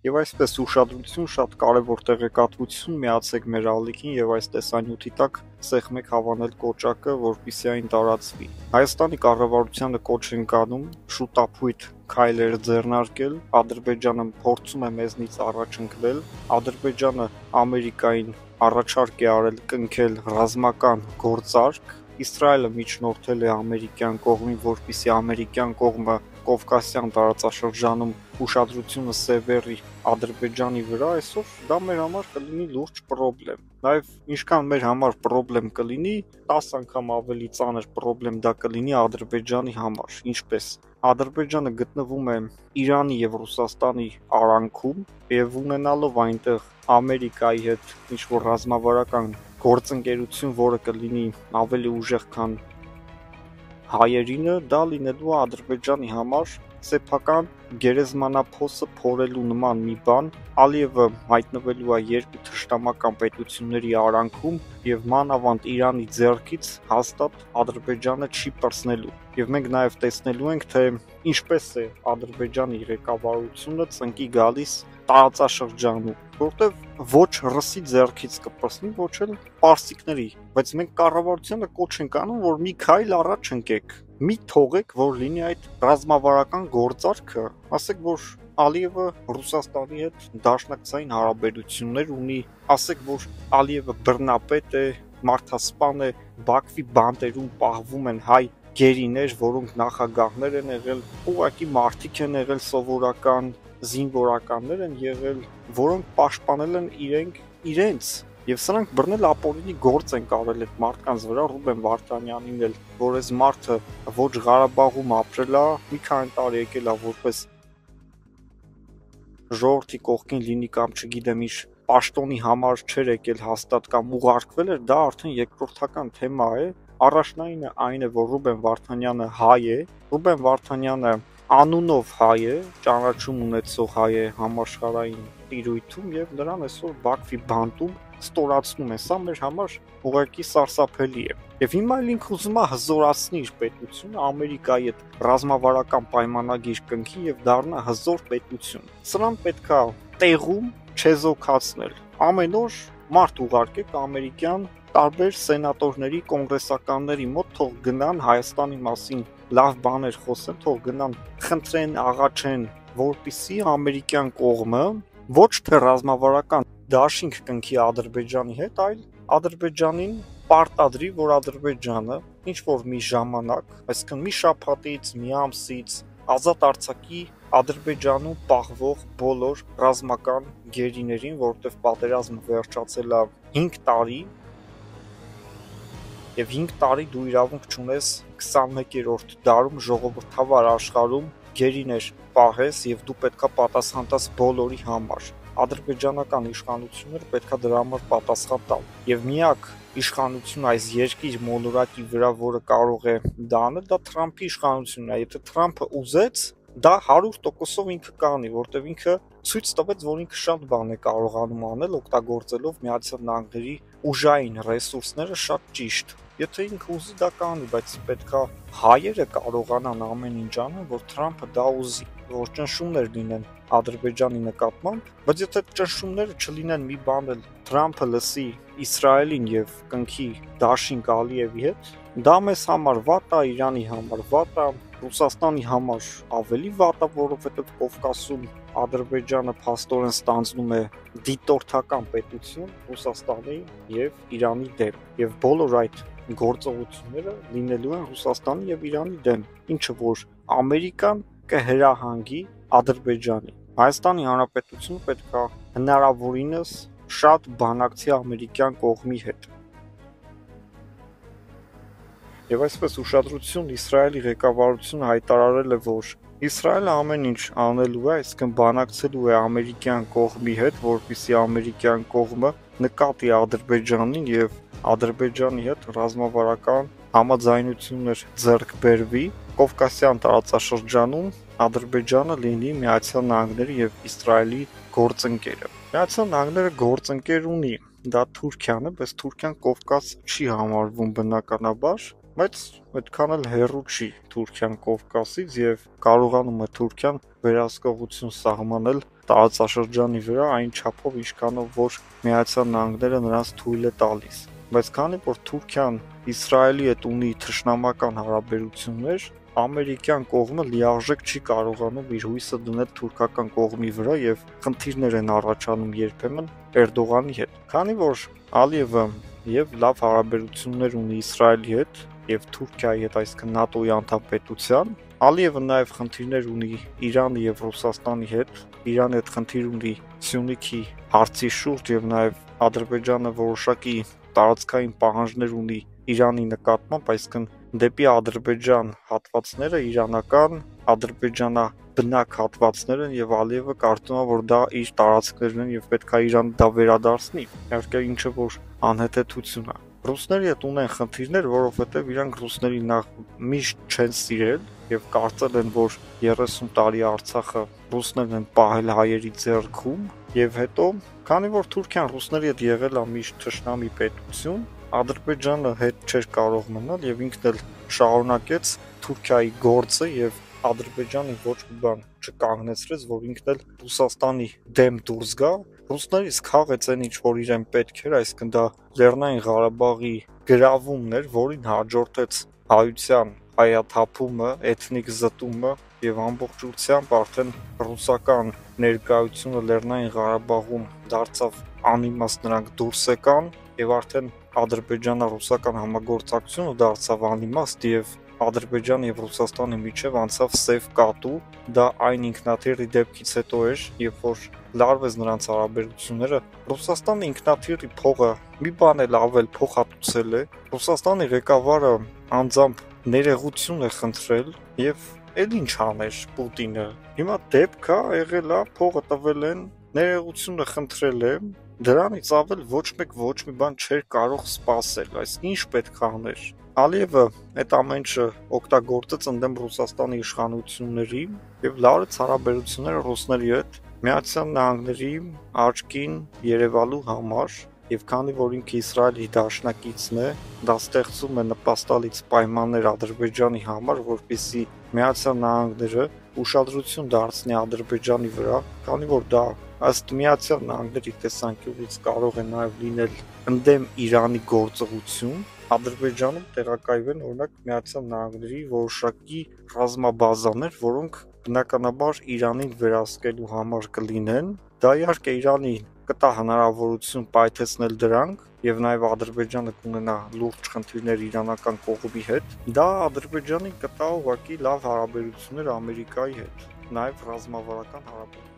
Եվ այսպես ուշադրություն, շատ կարևոր տեղեկատվություն միացեք մեր ալիքին եւ այս տեսանյութի տակ սեղմեք հավանել կոճակը, որպեսզի այն տարածվի։ Հայաստանի կառավարությանը կոչ ենք անում շուտապույտ քայլեր ձեռնարկել, Ադրբեջանը փորձում է մեզնից առաջ ընկնել, Ադրբեջանը Ամերիկային առաջարկ է արել կնքել ռազմական գործարք, Իսրայելը միջնորդել է ամերիկյան կողմին, որպեսզի ամերիկյան կողմը Կովկասյան տարածաշրջանում ուշադրությունը սևեռի Ադրբեջանի վրա, այսօր դա մեր համար կլինի լուրջ պրոբլեմ։ Նաև ինչքան մեր համար պրոբլեմ կլինի, 10 անգամ ավելի ծանր պրոբլեմ դա կլինի Ադրբեջանի համար։ Ինչպես Ադրբեջանը գտնվում է Իրանի եւ Ռուսաստանի արանքում եւ ունենալով այնտեղ Ամերիկայի հետ ինչ-որ ռազմավարական գործընկերություն, որը կլինի ավելի ուժեղ, քան հայերինը, դա լինելու է Ադրբեջանի համար սեփական գերեզմանափոսը փորելու նման մի բան, Ալիևը հայտնվելու է երկու թշնամական պետությունների արանքում եւ մանավանդ Իրանի ձեռքից հաստատ Ադրբեջանը չի պրծնելու։ Եվ մենք նաեւ տեսնելու ենք, թե ինչպես է Ադրբեջանի ղեկավարությունը ծնկի գալիս տարածաշրջանում, որտեղ ոչ ռսի ձեռքից կպրծնի, ոչ էլ պարսիկների, բայց մենք կառավարությանը կոչ ենք անում, որ մի քայլ առաջ ընկեք, մի թողեք, որ լինի այդ ռազմավարական գործարքը, ասեք, որ Ալիևը Ռուսաստանի հետ դաշնակցային հարաբերություններ ունի, ասեք, որ Ալիևը բռնապետ է, մարդասպան է, Բաքվի բանտերում պահվում են հայ գերիներ, որոնք նախագահներ են եղել, ուղղակի մարդիկ են եղել սովորական, զինվորականներ են եղել, որոնք պաշտպանել են իրենց, եւ սրանք բռնել ապօրինի գործ են կարել այդ մարդկանց վրա, Ռուբեն Վարդանյանին էլ, որ այս մարդը ոչ Ղարաբաղում ապրել է, մի քանի տարի եկել է որպես ժողովրդի կողքին լինի կամ չգիտեմ ինչ պաշտոնի համար չէր եկել հաստատ կամ ուղարկվել էր, դա արդեն երկրորդական թեմա է։ Առաջնայինը այն է, որ Ռուբեն Վարդանյանը հայ է, Ռուբեն Վարդանյանը անունով հայ է, ճանաչում ունեցող հայ է համաշխարհային տիրույթում եւ նրան այսօր Բաքվի բանտում ստորացնում է, սա մեր համար ուղղակի սարսափելի է։ Եվ հիմա էլ ինքը ուզում է հզորացնի իր պետությունը, Ամերիկայի հետ ռազմավարական պայմանագիր կնքի եւ դառնա հզոր պետություն։ Սրան պետքա տեղում չեզոքացնել։ Ամեն օր մարդ ուղարկեք ամերիկյան տարբեր սենատորների, կոնգրեսականների մոտ, թող գնան Հայաստանի մասին լավ բաներ խոսեն, թող գնան խնդրեն, աղաչեն, որպեսզի ամերիկյան կողմը ոչ թե ռազմավարական դաշինք կնքի Ադրբեջանի հետ, այլ Ադրբեջանին պարտադրի, որ Ադրբեջանը ինչ որ մի ժամանակ, այսինքն մի շաբաթից, մի ամսից ազատ արձակի Ադրբեջանում պահվող բոլոր ռազմական գերիներին, որովհետև պատերազմը վերջացել է 5 տարի, եւ 5 տարի դու իրավունք չունես 21-րդ դարում ժողովրդավար աշխարհում գերիներ պահես եւ դու պետքա պատասխան տաս բոլորի համար։ Ադրբեջանական իշխանությունները պետքա դրա համար պատասխան տալ։ Եվ միակ իշխանություն այս երկիր մոլորակի վրա, որը կարող է դա անել, դա Թրամփի իշխանությունն է։ Եթե Թրամփը ուզեց, դա 100%-ով ինքը կանի, որտեղ ինքը ցույց տվեց, որ ինքը շատ բան է կարողանում անել, օգտագործելով Միացյալ Նահանգների ուժային ռեսուրսները շատ ճիշտ։ Եթե ինքը ուզի դա կանի, բայց պետքա հայերը կարողանան ամեն ինչ անեն, որ Թրամփը դա ուզի, որ ճնշումներ լինեն Ադրբեջանի նկատմամբ, բայց եթե ճնշումները չլինեն մի բան էլ Թրամփը լսի Իսրայելին եւ կնքի դաշինք Ալիևի հետ, դա մեզ համար վատ է, Իրանի համար վատ է, Ռուսաստանի համար ավելի վատ է, որովհետեւ Կովկասում Ադրբեջանը փաստորեն ստանձնում է դիտորդական պետություն Ռուսաստանի եւ Իրանի դեմ, եւ բոլոր այդ գործողությունները լինելու են Ռուսաստանի եւ Իրանի դեմ, ինչը որ Ամերիկան կհրահանգի Ադրբեջանի։ Հայաստանի Հանրապետությունը պետք է հնարավորինս շատ բանակցի ամերիկյան կողմի հետ։ Եվ այսպես ուշադրություն Իսրայելի ղեկավարությունը հայտարարել է, որ Իսրայելը ամեն ինչ անելու է, այսինքն բանակցելու է ամերիկյան կողմի հետ, որպեսզի ամերիկյան կողմը նկատի Ադրբեջանին եւ Ադրբեջանի հետ ռազմավարական համաձայնություններ ձեռք բերվի, Կովկասյան տարածաշրջանում Ադրբեջանը լինի Միացյալ Նահանգների եւ Իսրայելի գործընկերը։ Միացյալ Նահանգները գործընկեր ունի, դա Թուրքիան է, բայց Թուրքիան Կովկաս չի համարվում բնականաբար, բայց այդքան էլ հեռու չի Թուրքիան Կովկասից եւ կարողանում է Թուրքիան վերահսկողություն սահմանել տարածաշրջանի վրա այն չափով, ինչքանով որ Միացյալ Նահանգները նրանց թույլ է տալիս։ Բայց քանի որ Թուրքիան Իսրայելի հետ ունի թշնամական հարաբերություններ, ամերիկյան կողմը լիարժեք չի կարողանում իր հույսը դնել թուրքական կողմի վրա եւ խնդիրներ են առաջանում երբեմն Էրդողանի հետ։ Քանի որ Ալիևը եւ լավ հարաբերություններ ունի Իսրայելի հետ եւ Թուրքիայի հետ, այսինքն ՆԱՏՕ-ի անդամ պետության, Ալիևը նաեւ խնդիրներ ունի Իրանի եւ Ռուսաստանի հետ, Իրանի հետ խնդիր ունի Սյունիքի հարցի շուրջ եւ նաեւ Ադրբեջանը որոշակի տարածքային պահանջներ ունի Իրանի նկատմամբ, այսինքն դեպի Ադրբեջան հատվածները իրանական ադրբեջանաբնակ հատվածներ են եւ Ալիևը կարծում է, որ դա իր տարածքներն են եւ պետք է Իրանը դա վերադարձնի։ Իհարկե ինչը որ անհեթեթություն է։ Ռուսների հետ ունեն խնդիրներ, որովհետեւ իրանք ռուսների նախ միշտ չեն սիրել եւ կարծել են, որ 30 տարի Արցախը ռուսներն են պահել հայերի ձեռքում եւ հետո, քանի որ Թուրքիան ռուսների հետ եղել է միշտ թշնամի պետություն, Ադրբեջանը հետ չէր կարող մնալ եւ ինքն էլ շարունակեց Թուրքիայի գործը եւ Ադրբեջանը ոչ մի բան չկանգնեցրեց, որ ինքն էլ Ռուսաստանի դեմ դուրս գա։ Ռուսներից քաղեց այն ինչ որ իրեն պետք էր, այսինքն դա Լեռնային Ղարաբաղի գրավումն էր, որին հաջորդեց հայության հայաթափումը, էթնիկ զտումը եւ ամբողջությամբ արդեն ռուսական ներկայությունը Լեռնային Ղարաբաղում դարձավ անիմաստ, նրանք դուրս եկան եւ արդեն ադրբեջանա-ռուսական համագործակցությունը դարձավ անիմաստ եւ Ադրբեջանի եւ Ռուսաստանի միջև անցավ սև կատու, դա այն ինքնաթիռի դեպքից հետո էր, երբ որ լարվեց նրանց հարաբերությունները, Ռուսաստանի ինքնաթիռի փողը մի բան էլ ավել փոխհատուցել է, Ռուսաստանի ղեկավարը անձամբ ներողություն է խնդրել եւ էլ ինչ աներ Պուտինը։ Հիմա դեպք է եղել է, փողը տվել են, ներողությունը խնդրել է, դրանից ավել ոչ մի բան չէր կարող սպասել, այսինքն ինչ պետք է աներ։ Ալիևը այդ ամեն ինչը օգտագործեց ընդդեմ Ռուսաստանի իշխանությունների եւ լարեց հարաբերությունները ռուսների հետ Միացյալ Նահանգների աչքին երևալու համար եւ քանի որ ինքը Իսրայելի դաշնակիցն է, դա ստեղծում է նպաստալից պայմաններ Ադրբեջանի համար, որպեսզի Միացյալ Նահանգները ուշադրություն դարձնի Ադրբեջանի վրա, քանի որ դա ըստ Միացյալ Նահանգների տեսանկյունից կարող է նաեւ լինել ընդդեմ Իրանի գործողություն, Ադրբեջանում տեղակայվեն օրինակ Միացյալ Նահանգների որոշակի ռազմաբազաներ, որոնք բնականաբար Իրանին վերահսկելու համար կլինեն, դա իհարկե Իրանին կտա հնարավորություն պայթեցնել դրանք եւ նաեւ Ադրբեջանը կունենա լուրջ խնդիրներ իրանական կողմի հետ, դա Ադրբեջանին կտա ուղղակի լավ հարաբերություններ Ամերիկայի հետ, նաեւ ռազմավարական հարաբերություններ